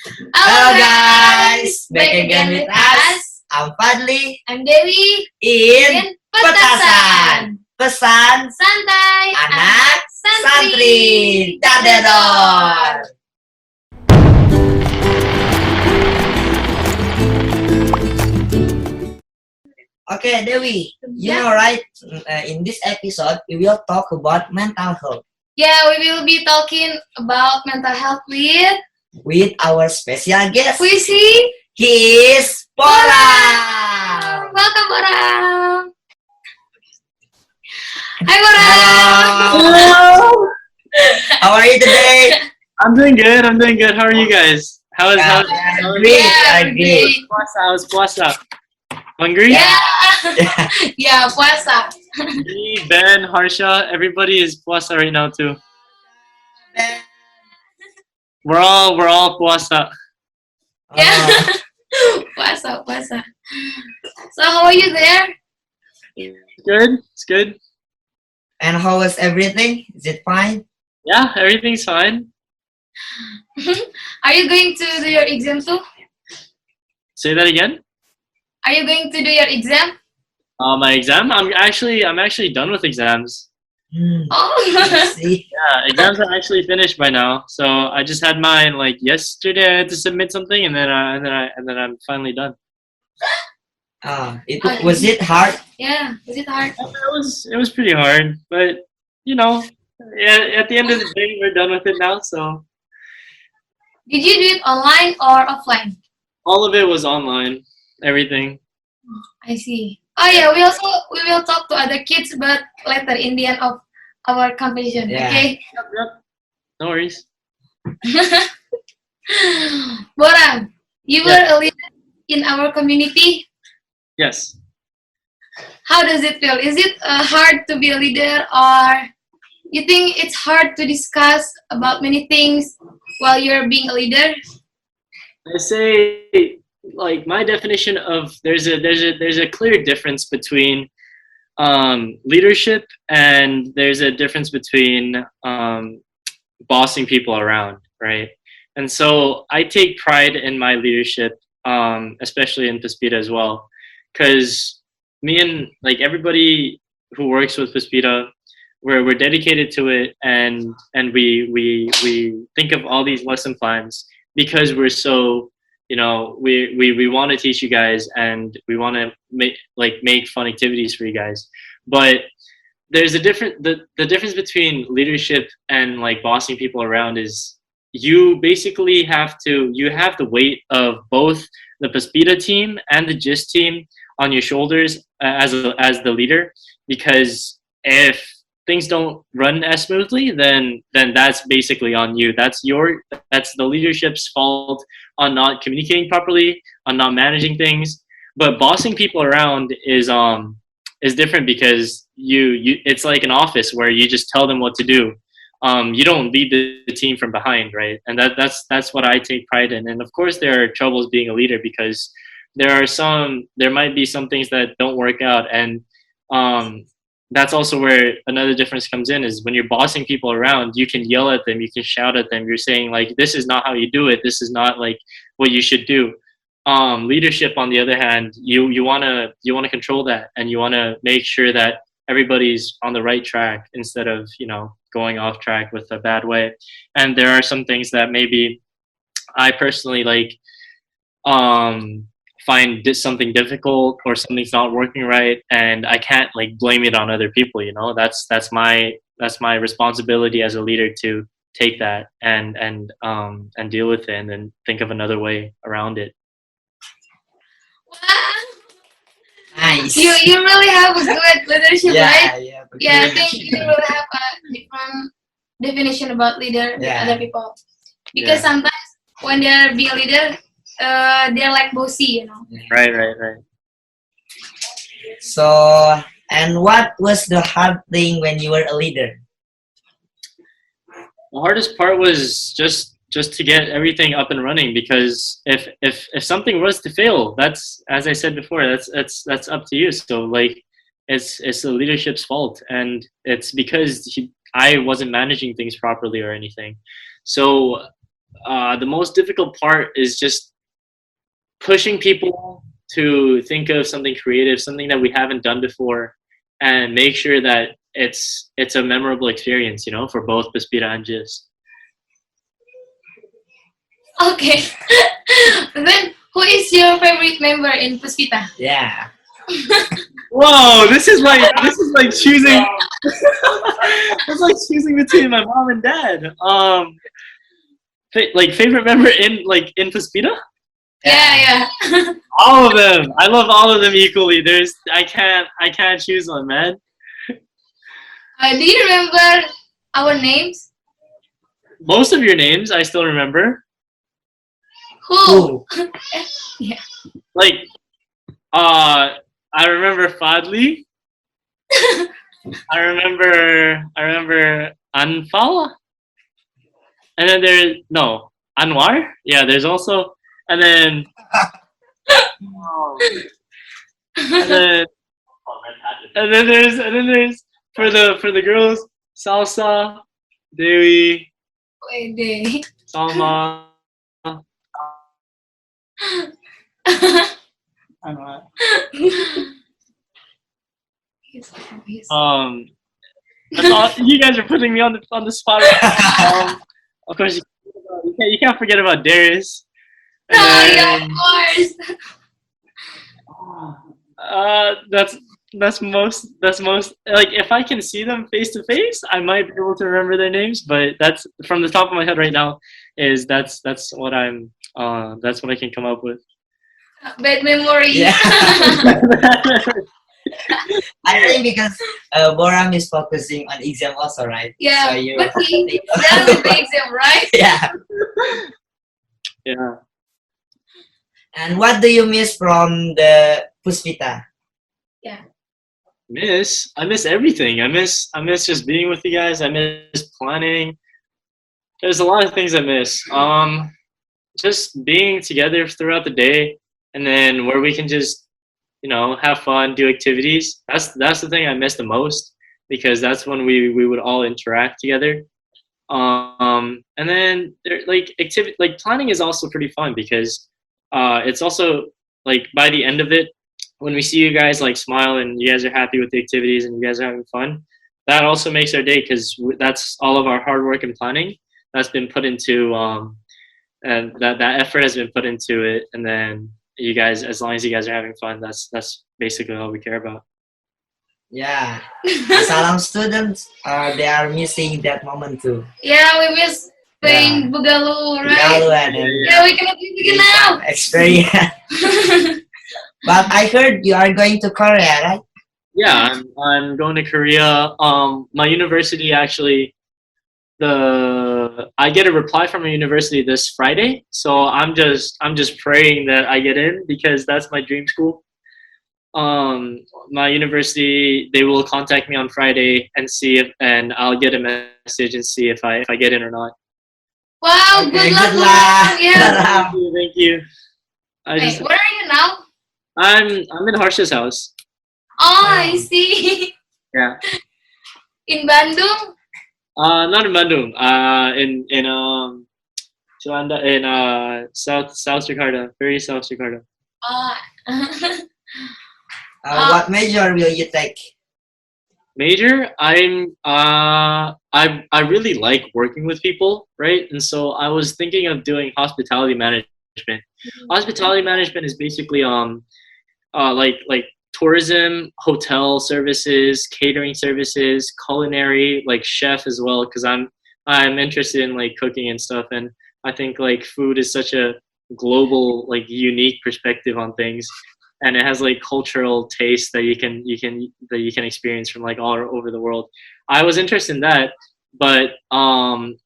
Hello guys, back again with us. I'm Fadhly I'm Dewi. in Petasan. Pesan Santai anak santri. Tadedor. Okay, Dewi, you know right? In this episode, we will talk about mental health Yeah, we will be talking about mental health with our special guest. Puisi. He is Bora. Welcome, Bora. Hi, Bora. Hello. How are you today? I'm doing good. How are you guys? How is Great, Yeah, great. How's puasa? Hungry? Yeah. Yeah. Yeah, puasa. Me, Ben, Harsha, everybody is puasa right now too. We're all puasa. Yeah. Puasa. So, how are you there? Good. It's good. And how was everything? Is it fine? Yeah, everything's fine. Are you going to do your exam too? Say that again. Are you going to do your exam? My exam. I'm actually done with exams. Oh. See? Yeah, exams are actually finished by now. So I just had mine like yesterday. I had to submit something, and then I'm finally done. Was it hard? Yeah, is it hard? It was pretty hard, but you know, yeah, at the end of the day, we're done with it now. So Did you do it online or offline? all of it was online, everything. I see. Oh yeah, we will talk to other kids, but later in the end of our conversation. Yeah. Okay. Yep. No worries. Bora, you were a leader in our community. Yes. How does it feel? Is it hard to be a leader, or you think it's hard to discuss about many things while you're being a leader? I say like my definition of there's a clear difference between leadership and there's a difference between bossing people around, right? And so I take pride in my leadership, especially in Paspita as well, because me and like everybody who works with Paspita, we're dedicated to it, and we think of all these lesson plans because we're so we want to teach you guys and we want to make fun activities for you guys, but there's the difference between leadership and like bossing people around is you basically have the weight of both the Paspita team and the GIST team on your shoulders as the leader, because if things don't run as smoothly, then that's basically on you. That's the leadership's fault on not communicating properly, on not managing things. But bossing people around is different because you it's like an office where you just tell them what to do. You don't lead the team from behind, right? And that's what I take pride in. And of course there are troubles being a leader because there might be some things that don't work out, and that's also where another difference comes in is when you're bossing people around, you can yell at them, you can shout at them, you're saying like, this is not how you do it, this is not like what you should do. Leadership on the other hand, you want to control that, and you want to make sure that everybody's on the right track instead of going off track with a bad way. And there are some things that maybe I personally find something difficult or something's not working right, and I can't like blame it on other people. That's my responsibility as a leader to take that and deal with it and then think of another way around it. Wow. Nice. You really have a good leadership, right? Yeah. Yeah, I think you really have a different definition about leader than other people. Because sometimes when they're being a leader, they're like bossy. Right. So, and what was the hard thing when you were a leader? The hardest part was just to get everything up and running, because if something was to fail, that's, as I said before, that's up to you. So like it's the leadership's fault, and it's because I wasn't managing things properly or anything. So the most difficult part is just pushing people to think of something creative, something that we haven't done before, and make sure that it's a memorable experience, for both Paspira and Jis. Okay. Then, who is your favorite member in Puspita? Yeah. Whoa, this is like choosing. It's like choosing between my mom and dad. Favorite member in Paspita? Yeah. All of them. I love all of them equally. I can't choose one, man. Do you remember our names? Most of your names I still remember. Who? Yeah. Like, I remember Fadhly. I remember Anfal. And then Anwar. Yeah, there's also, and then, and then there's for the girls, Salsa, Dewi, Wede. Salma. That's all, you guys are putting me on the spot. Of course, you can't forget about Darius. No, yeah, of course. That's most like, if I can see them face to face, I might be able to remember their names, but that's from the top of my head right now. That's what that's what I can come up with. Bad memory. Yeah. I think because Boram is focusing on exam also, right? Yeah, So you but he's done with the exam, right? yeah. Yeah. And what do you miss from the Puspita? I miss everything. I miss just being with you guys. I miss planning. There's a lot of things I miss. Just being together throughout the day, and then where we can just, have fun, do activities. That's the thing I miss the most, because that's when we would all interact together. And then planning is also pretty fun, because it's also like, by the end of it, when we see you guys like smile and you guys are happy with the activities and you guys are having fun, that also makes our day, because that's all of our hard work and planning that's been put into, and that effort has been put into it. And then you guys, as long as you guys are having fun, that's basically all we care about. Yeah. Salam students, they are missing that moment too. Yeah, we miss playing Bugalu, right? Bugalu and Yeah, we cannot do it now. experience. But I heard you are going to Korea, right? Yeah, I'm going to Korea. My university actually, I get a reply from a university this Friday, so I'm just praying that I get in, because that's my dream school. My university, they will contact me on Friday and and I'll get a message and see if I get in or not. Wow, Okay, good luck. good luck. Yeah. Thank you. Wait, where are you now? I'm in Harsha's house. Oh, I see. Yeah. In Bandung? Not in Bandung. In Juanda, in South Jakarta, very South Jakarta. What major will you take? Major, I really like working with people, right? And so I was thinking of doing hospitality management. Hospitality management is basically like tourism, hotel services, catering services, culinary, like chef as well, because I'm interested in like cooking and stuff, and I think like food is such a global, like unique perspective on things, and it has like cultural taste that you can experience from like all over the world. I was interested in that, but I'm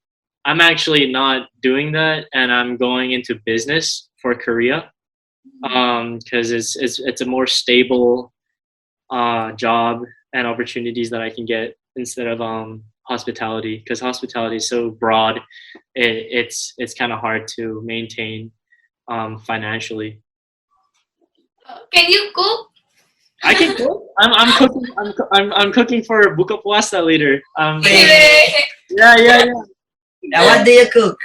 actually not doing that, and I'm going into business for Korea, because it's a more stable job and opportunities that I can get instead of hospitality, because hospitality is so broad. It's kind of hard to maintain financially. Can you cook? I can cook. I'm cooking. I'm cooking for buka puasa later. Hey. Yeah. Now, what do you cook?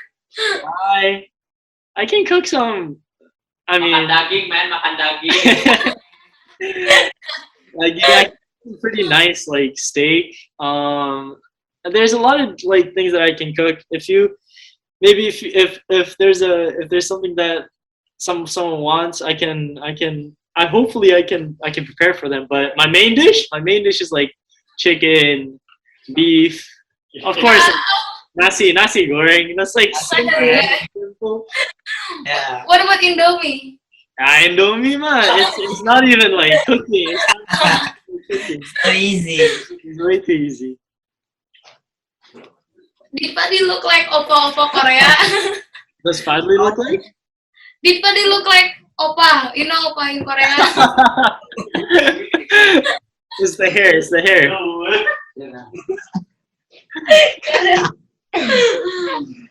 I can cook some. I mean, Makan daging, man, makan daging. like yeah, pretty nice like steak. There's a lot of like things that I can cook. If you maybe if there's something that someone wants, I hopefully I can prepare for them. But my main dish is like chicken, beef, of course, nasi goreng. That's like simple. Yeah. Simple. Yeah. What about Indomie? Indomie ma, it's not even like cooking. It's not cooking. So easy. It's way too easy. Did Fadhly look like opa Korea? Does Fadhly look like? Did Fadhly look like opa? You know opa in Korea? It's the hair. It's the hair.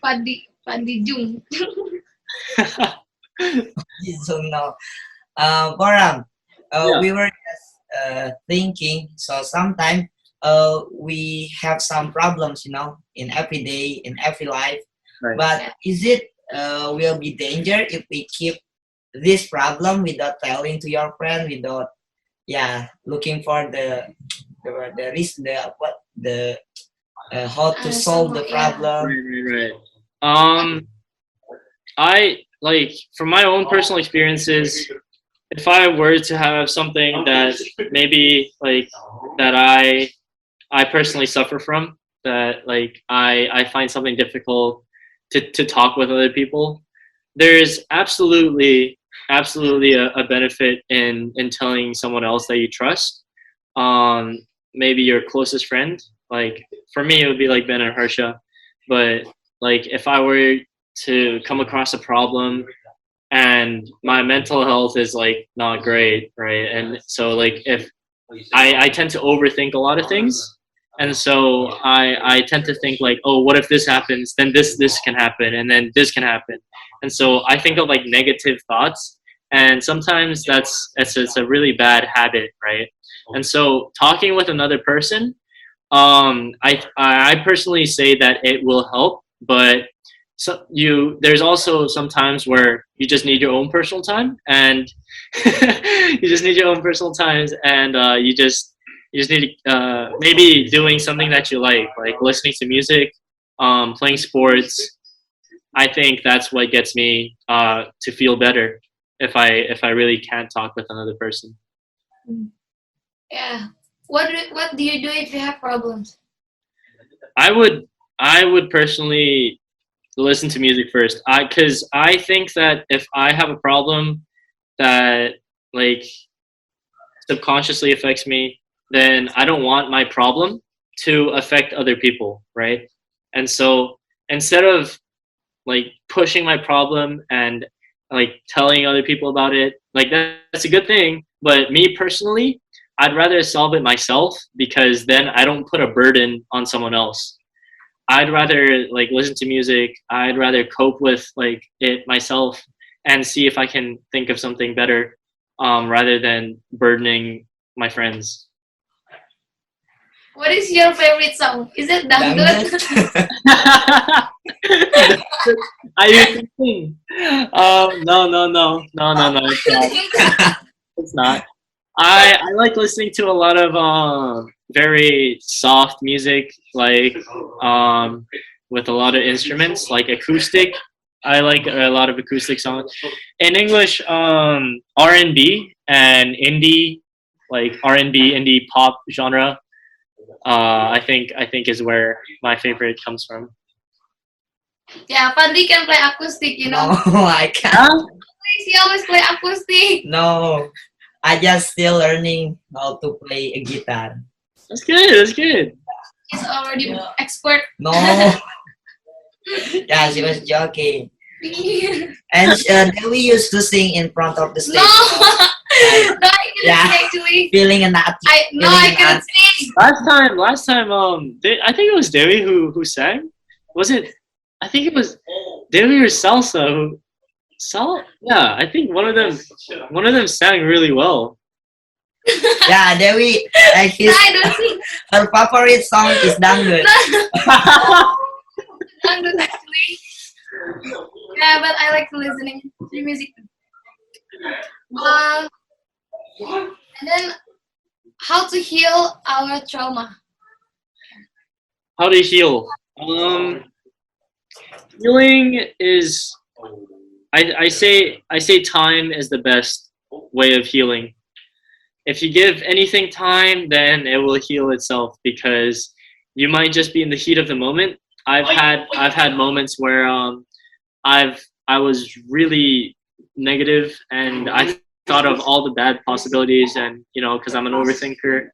Fadhly Jung. So no. Boram, Yeah. we were just thinking. So sometimes we have some problems, in every day, in every life. Right. But is it will be danger if we keep this problem without telling to your friend, without looking for the risk, the how to solve the problem? Right. I like from my own personal experiences. If I were to have something that maybe like that I personally suffer from, that like I find something difficult to talk with other people, there's absolutely a benefit in telling someone else that you trust, maybe your closest friend. Like for me it would be like Ben or Harsha, but like if I were to come across a problem and my mental health is like not great, right? And so like if I tend to overthink a lot of things, and so I tend to think like, oh, what if this happens, then this can happen, and then this can happen. And so I think of like negative thoughts, and sometimes it's a really bad habit, right? And so talking with another person, I personally say that it will help, but there's also some times where you just need your own personal time, and you just need your own personal times, and you just need maybe doing something that you like listening to music, playing sports. I think that's what gets me to feel better if I really can't talk with another person. Yeah. What do you do if you have problems? I would personally listen to music first. Because I think that if I have a problem that like subconsciously affects me, then I don't want my problem to affect other people, right? And so instead of like pushing my problem and like telling other people about it, like that's a good thing, but me personally, I'd rather solve it myself, because then I don't put a burden on someone else. I'd rather like listen to music. I'd rather cope with like it myself and see if I can think of something better, rather than burdening my friends. What is your favorite song? Is it Dangdut? Are you thinking? No. It's not. It's not. I like listening to a lot of very soft music, like with a lot of instruments, like acoustic. I like a lot of acoustic songs. In English, R&B and indie, like R&B, indie pop genre. I think is where my favorite comes from. Yeah, Fadhly can play acoustic, you know. No, I can't. Huh? He always play acoustic. No, I just still learning how to play a guitar. That's good. That's good. He's already expert. No. Yeah, she was joking. And Dewi used to sing in front of the stage. No, Like, no, I couldn't yeah. sing actually. feeling an art. I couldn't sing. Last time, I think it was Dewi who sang. Was it? I think it was Dewi or Salsa who. Yeah, I think one of them sang really well. Yeah, Dewi, like No, I don't sing. her favorite song is Dangdut. Dangdut actually. Yeah, but I like listening to music. Uh, and then how to heal our trauma. How to heal? Healing is I say time is the best way of healing. If you give anything time, then it will heal itself because you might just be in the heat of the moment. I've had moments where I was really negative and I thought of all the bad possibilities, and because I'm an overthinker,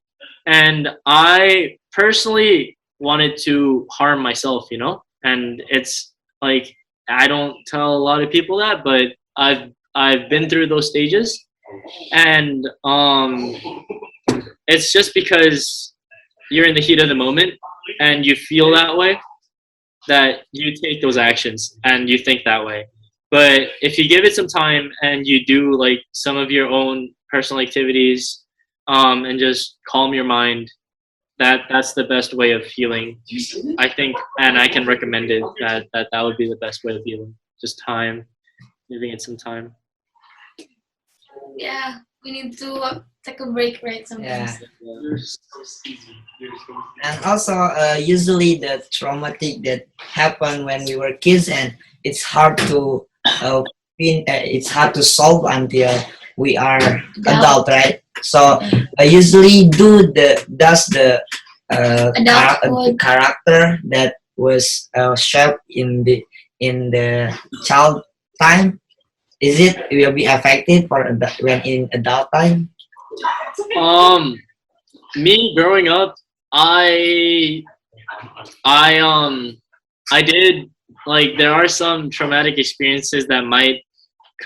and I personally wanted to harm myself, and it's like I don't tell a lot of people that, but I've been through those stages, and it's just because you're in the heat of the moment and you feel that way that you take those actions and you think that way. But if you give it some time and you do like some of your own personal activities, and just calm your mind, that's the best way of healing, I think, and I can recommend it. That would be the best way of healing. Just time, giving it some time. Yeah, we need to take a break, right? Yeah. Sometimes. And also, usually the traumatic that happen when we were kids, and it's hard to it's hard to solve until we are adult, right? So usually does the character that was shaped in the child time, is it will be affected for when in adult time? Um, Me growing up, I I I did, like, there are some traumatic experiences that might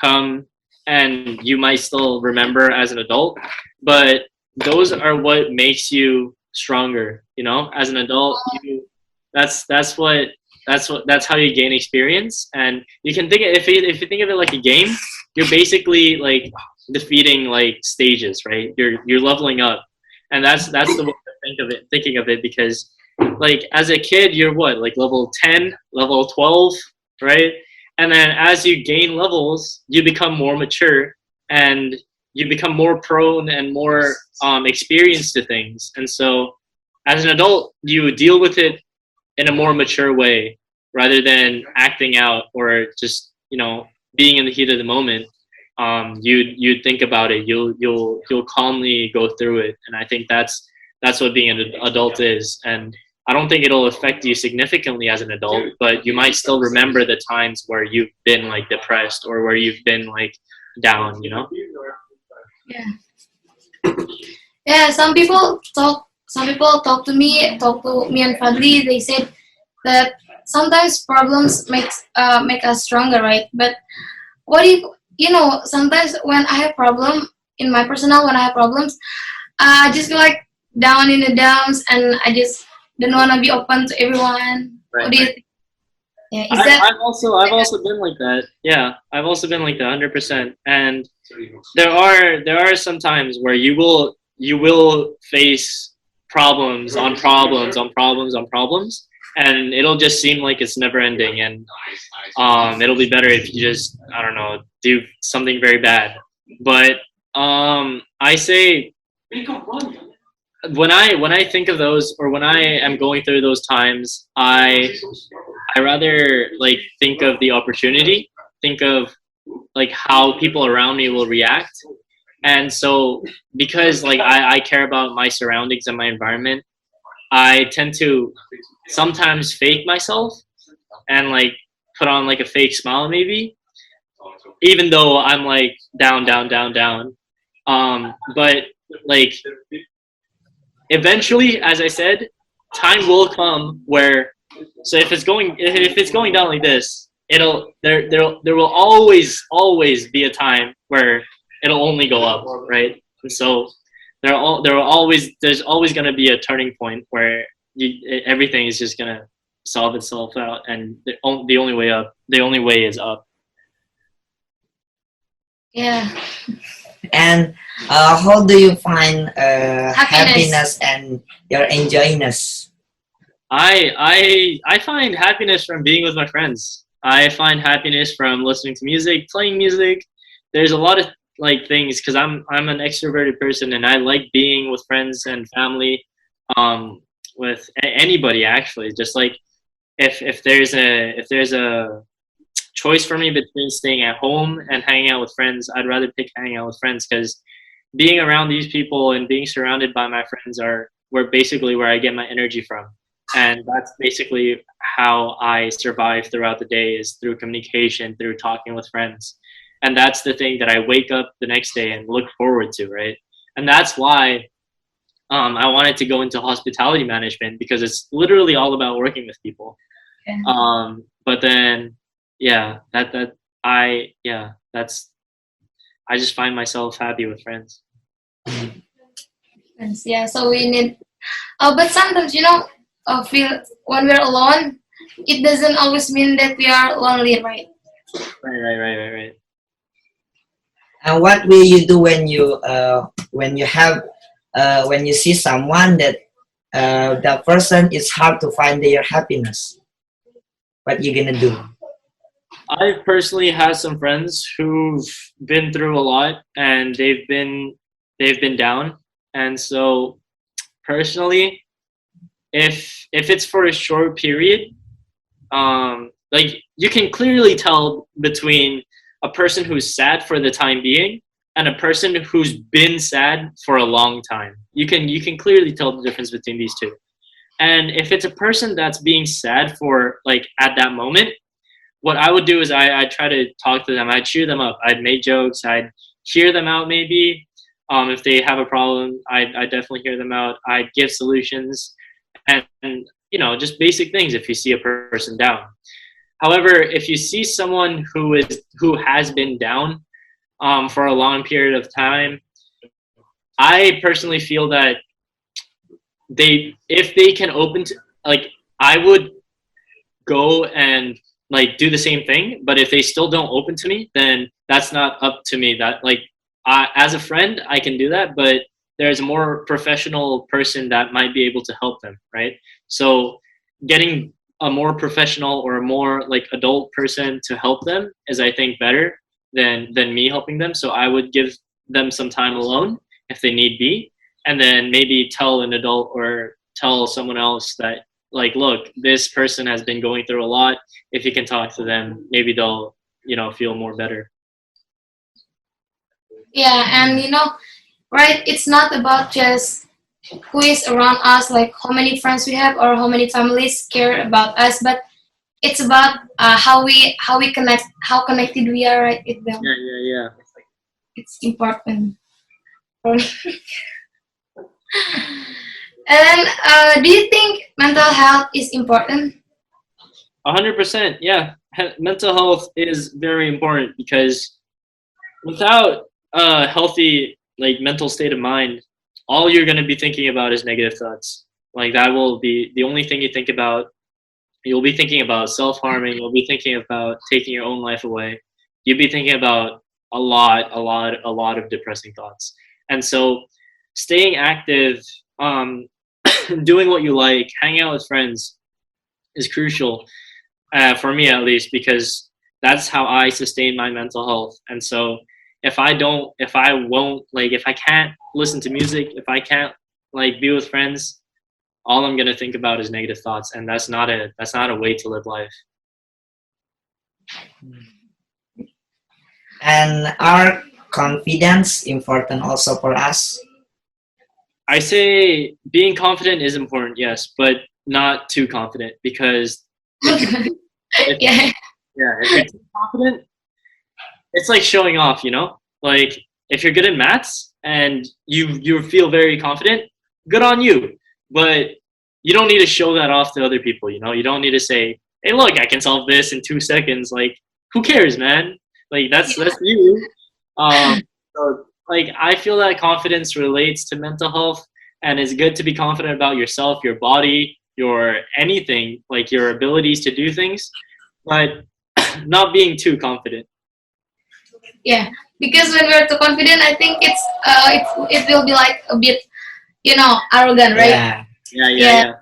come and you might still remember as an adult, but those are what makes you stronger, as an adult. That's how you gain experience. And you can think if you think of it like a game, you're basically like defeating like stages, right? You're leveling up, and that's the way to thinking of it, because like as a kid you're what, like level 10, level 12, right? And then as you gain levels you become more mature, and you become more prone and more experienced to things. And so as an adult you deal with it in a more mature way, rather than acting out or just being in the heat of the moment. You'd think about it, you'll calmly go through it. And I think that's what being an adult is. And I don't think it'll affect you significantly as an adult, but you might still remember the times where you've been like depressed or where you've been like down. Yeah. Yeah. Talk to me and Fadhly. They said that sometimes problems make us stronger, right? But what if sometimes when I have problem in my personal, when I have problems, I just feel like down in the dumps, and I just don't wanna be open to everyone. Right, What do you right. think? Yeah, is that I've also been like that. Yeah, I've also been like that 100%. And there are some times where you will face problems on problems on problems on problems, and it'll just seem like it's never ending. And it'll be better if you just, I don't know, do something very bad. But I say, when I think of those, or when I am going through those times, I rather like think of the opportunity, think of like how people around me will react. And so because like I care about my surroundings and my environment, I tend to sometimes fake myself and like put on like a fake smile maybe, even though I'm like down, down, down, down. But like eventually, as I said, time will come where, so if it's going down like this, there will always be a time where it'll only go up, right? And so there's always going to be a turning point where everything is just going to solve itself out, and the only way is up. yeah, And how do you find Happiness. happiness and your enjoyness? I find happiness from being with my friends. I find happiness from listening to music, playing music. There's a lot of like things because I'm an extroverted person and I like being with friends and family, with anybody actually. Just like if there's a choice for me between staying at home and hanging out with friends, I'd rather pick hanging out with friends because being around these people and being surrounded by my friends are where I get my energy from. And that's basically how I survive throughout the day is through communication, through talking with friends. And that's the thing that I wake up the next day and look forward to, right? And that's why I wanted to go into hospitality management because it's literally all about working with people. But then, yeah, that's I just find myself happy with friends. Friends, yeah, so we need. But sometimes, feel when we're alone, it doesn't always mean that we are lonely, right? Right. And what will you do when you when you see someone that that person is hard to find their happiness? What you gonna do? I've personally had some friends who've been through a lot and they've been down. And so personally, if it's for a short period, like you can clearly tell between a person who's sad for the time being and a person who's been sad for a long time. You can clearly tell the difference between these two. And if it's a person that's being sad for like at that moment, what I would do is I try to talk to them. I'd cheer them up. I'd make jokes. I'd hear them out maybe. If they have a problem, I definitely hear them out. I'd give solutions and just basic things if you see a person down. However, if you see someone who has been down for a long period of time, I personally feel that if they can open to, like, I would go and like do the same thing, but if they still don't open to me, then that's not up to me. That like as a friend I can do that, but there's a more professional person that might be able to help them, right? So getting a more professional or a more like adult person to help them is, I think, better than me helping them. So I would give them some time alone if they need be, and then maybe tell an adult or tell someone else that, like, look, this person has been going through a lot. If you can talk to them, maybe they'll feel more better. Yeah, and right, it's not about just who is around us, like how many friends we have or how many families care about us, but it's about how we connect, how connected we are, right, with them. Yeah. It's important. And do you think mental health is important? 100%. Yeah, mental health is very important because without a healthy like mental state of mind, all you're going to be thinking about is negative thoughts. Like that will be the only thing you think about. You'll be thinking about self-harming. You'll be thinking about taking your own life away. You'll be thinking about a lot of depressing thoughts. And so staying active, doing what you like, hanging out with friends is crucial, for me at least, because that's how I sustain my mental health. And so if I can't listen to music, if I can't like be with friends, all I'm gonna think about is negative thoughts, and that's not a way to live life. And our confidence important also for us? I say being confident is important, yes, but not too confident, because if Yeah. you're too confident, it's like showing off, Like if you're good at maths and you feel very confident, good on you. But you don't need to show that off to other people, You don't need to say, "Hey, look, I can solve this in 2 seconds." Like, who cares, man? Like that's you. So like I feel that confidence relates to mental health, and it's good to be confident about yourself, your body, your anything, like your abilities to do things, but not being too confident. Yeah, because when we're too confident, I think it will be like a bit, arrogant, right? Yeah.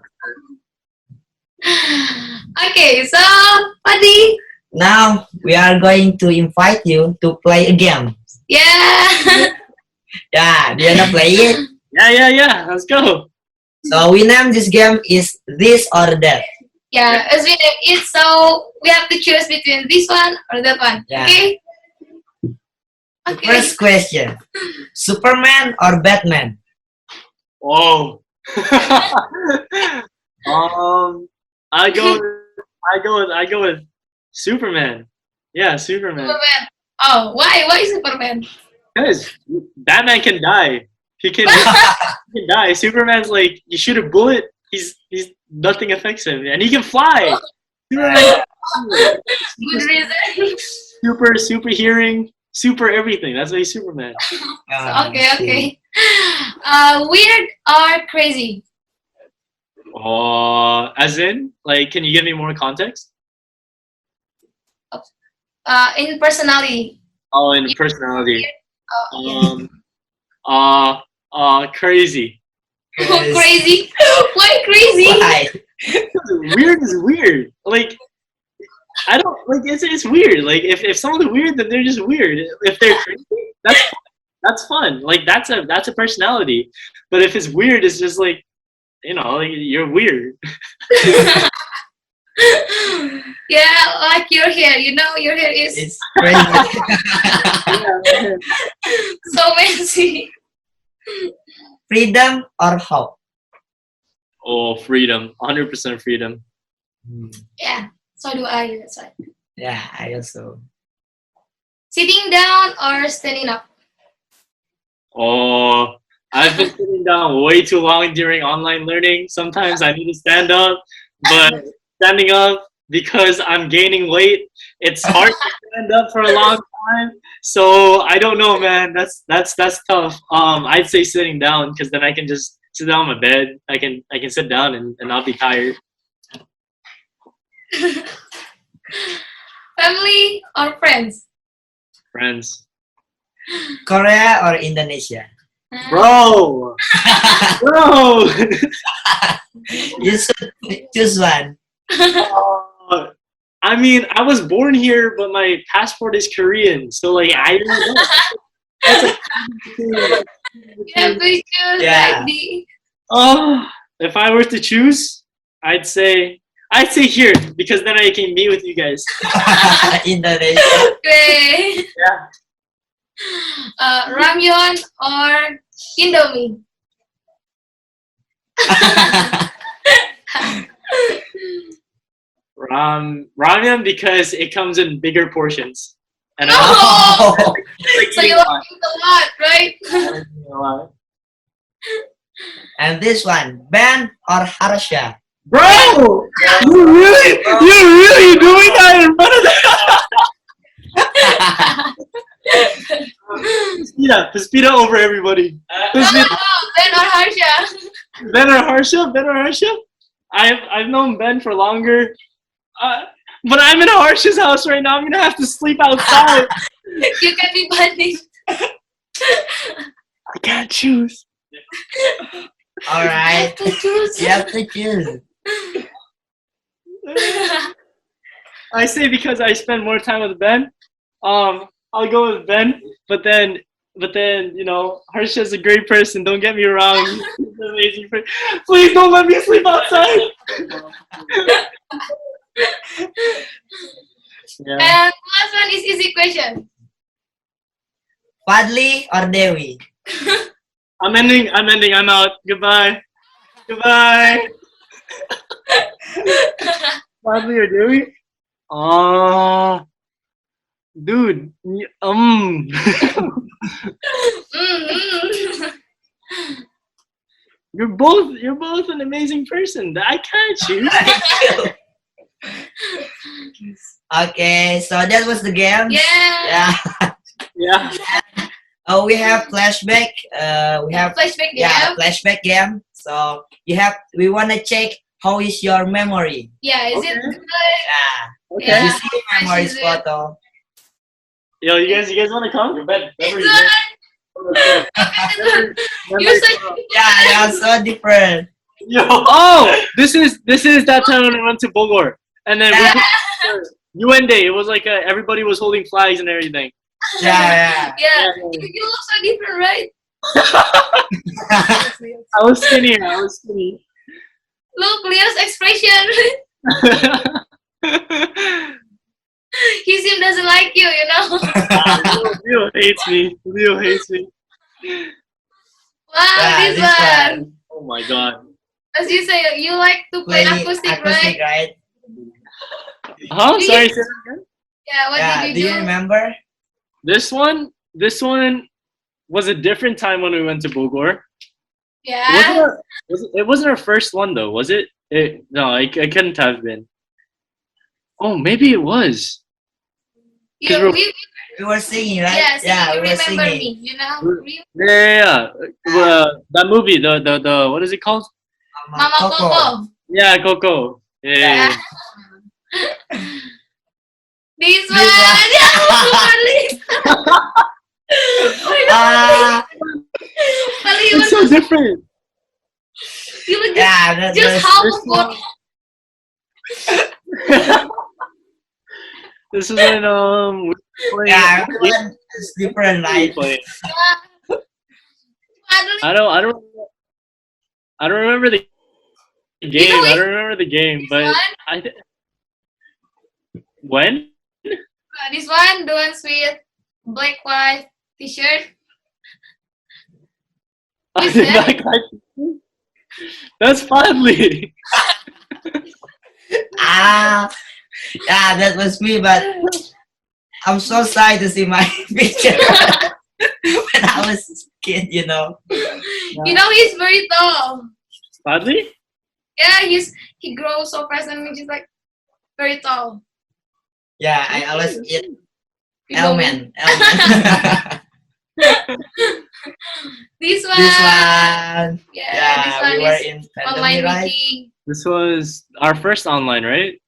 Okay, so Fadhly, Now we are going to invite you to play a game. Yeah. Yeah, do you wanna play it? Yeah. Let's go. So we name this game is this or that. Yeah, as we name it, so we have to choose between this one or that one. Yeah. Okay? Okay. First question: Superman or Batman? Whoa. I go with Superman. Yeah, Superman. Superman. Oh, why? Why Superman? Because Batman can die. He can die. Superman's like, you shoot a bullet, he's nothing affects him, and he can fly. Superman, Good reason. super hearing, super everything. That's why he's Superman. Okay. Weird or crazy? As in, like, can you give me more context? In personality. Oh, in personality. Yeah. Crazy. Crazy? Why crazy? Why? Weird is weird. Like, I don't like it's weird. Like if someone's weird, then they're just weird. If they're crazy, that's fun. Like that's a personality. But if it's weird, it's just like, like, you're weird. Yeah, like your hair. Your hair is It's crazy. so messy. Freedom or hope? Oh, freedom. 100% freedom. Yeah, so do I. That's why. Yeah, I also. Sitting down or standing up? Oh, I've been sitting down way too long during online learning. Sometimes I need to stand up, but standing up, because I'm gaining weight, it's hard to stand up for a long time. So I don't know, man. That's tough. I'd say sitting down, because then I can just sit down on my bed. I can sit down and not be tired. Family or friends? Friends. Korea or Indonesia? Bro! You should choose one. I mean, I was born here, but my passport is Korean, so like I don't know. That's You have to choose Yeah. like the. If I were to choose, I'd say here, because then I can meet with you guys. Indonesia. Okay. Yeah. Ramyeon or Indomie? Ramen, because it comes in bigger portions. And No! Oh, So you like it a lot, right? and this one, Ben or Harsha? Bro, you really doing that in front of them? Paspita over everybody. No, Ben or Harsha? Ben or Harsha? I've known Ben for longer. But I'm in Harsha's house right now. I'm gonna have to sleep outside. You can be punished. I can't choose. All right. To choose. You have to choose. I say because I spend more time with Ben. I'll go with Ben. But then, Harsha's a great person. Don't get me wrong. He's an amazing person. Please don't let me sleep outside. Yeah. And last one is easy question. Fadhly or Dewi? I'm ending. I'm out. Goodbye. Fadhly or Dewi? Dude. You're both an amazing person. I can't choose. Okay, so that was the game. Yeah. Yeah. Oh, we have flashback. We have Flashback game. flashback game. So we wanna check how is your memory. Yeah, is it Okay. good? Yeah. Okay. Yeah. You see memories Is it- photo. Yo, you guys want to come? You're such Yeah, so different. Yo. Oh, this is that time when I went to Bogor, and then UN Day. It was like everybody was holding flags and everything. Yeah, Yeah, you look so different, right? I was skinny. I was skinny. Look, Leo's expression. He seems doesn't like you, you know. Leo hates me. Leo hates me. Wow, yeah. this one. Oh my god. As you say, you like to play acoustic, right? right? Huh? Do Sorry. you- say that again? Yeah, what Yeah. did Do you you do? remember? This one was a different time when we went to Bogor. Yeah. It wasn't our first one though, was it? No, it couldn't have been. Oh, maybe it was. You, We were singing, right? yeah, yeah, you we were remember singing. me, you know? Yeah. That movie, the what is it called? Mama Coco. Yeah, Coco. Yeah. This This one. Yeah, Ah, Fadhly, It's so different. you look yeah, that just was, half this of what. This is when we were playing. yeah, everyone is different, right? Fadhly, I don't remember the game. know I don't remember the game, but one? when? This one, the ones with black white t-shirt. Who's that? That's Fadhly. Ah, yeah, that was me, but I'm so sorry to see my picture when I was a kid, you know. You know he's very tall. Fadhly? Yeah, he grows so fast and he's just like very tall. Yeah, I always eat You know me. almond. This one. This one. Yeah, this Yeah, one we were is in online pandemic, right? meeting. This was our first online, right?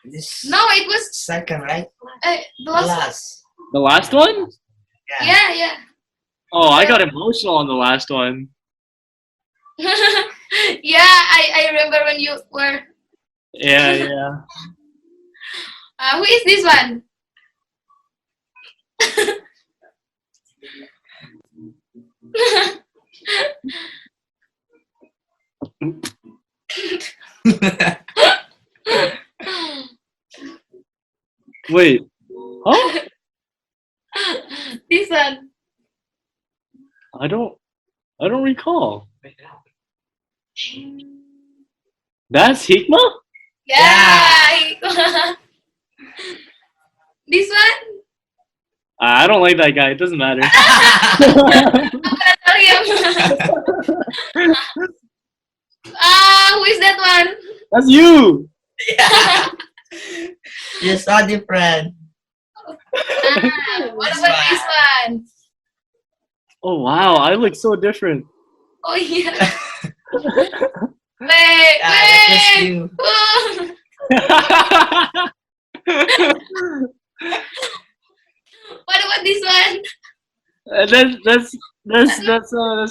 This No, it was second, right? the last. Last. The last one? Yeah. Yeah. Oh, I got emotional on the last one. Yeah, I remember when you were. Yeah. Who is this one? Wait. Huh? This one. I don't recall. That's Hikmah? Yeah. This one. I don't like that guy. It doesn't matter. I'm gonna tell him. Who is that one? That's you. Yeah. You're so different. What about this one? Oh wow, I look so different. Oh yeah. Yeah, Wait. that's you. What about this one? That's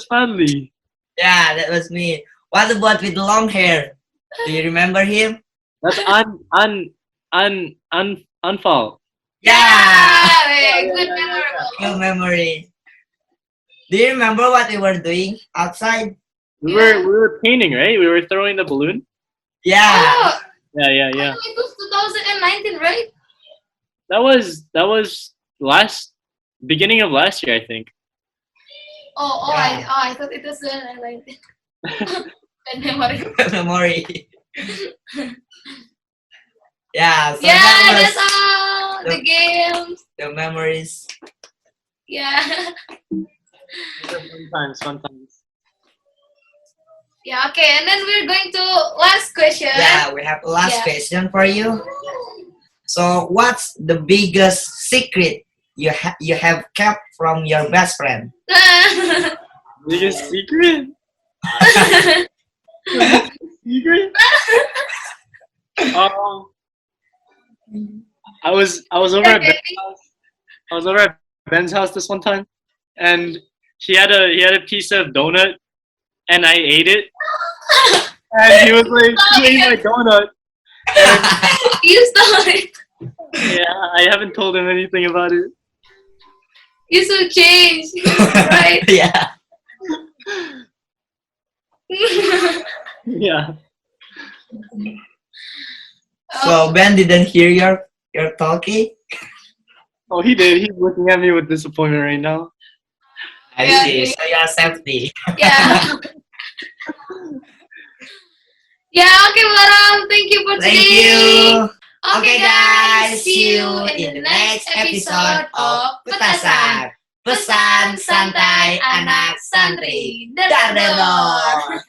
Fadhly. Yeah, that was me. What about with long hair? Do you remember him? That's Unfall. Yeah. Wait, good memory. Good memory. Do you remember what we were doing outside? We were painting, right? We were throwing the balloon. Yeah. Oh, Yeah. it was 2019, right? That was beginning of last year, I think. Yeah. I thought it was 2019. Bad memory. Memory. Yeah. So Yeah, that that's was all. The games. the memories. Yeah. Fun times. Yeah, okay. And then we're going to last question. Yeah, we have a last Yeah. question for you. So, what's the biggest secret you have kept from your best friend? Biggest secret? Secret? I was over at Ben's house. I was over at Ben's house this one time, and he had a piece of donut, and I ate it, and he was like, "You ate my donut." And You stole it. Yeah, I haven't told him anything about it. You should change, right? Yeah. Yeah. So Ben didn't hear your talking. Oh, he did. He's looking at me with disappointment right now. I Yeah, see. okay. So you're safety. Yeah. Yeah, okay, Barang. Thank you for Thank today. you. Okay, guys. See you in the next episode of Petasan. Pesan santai anak santri. Dadah. Dadah.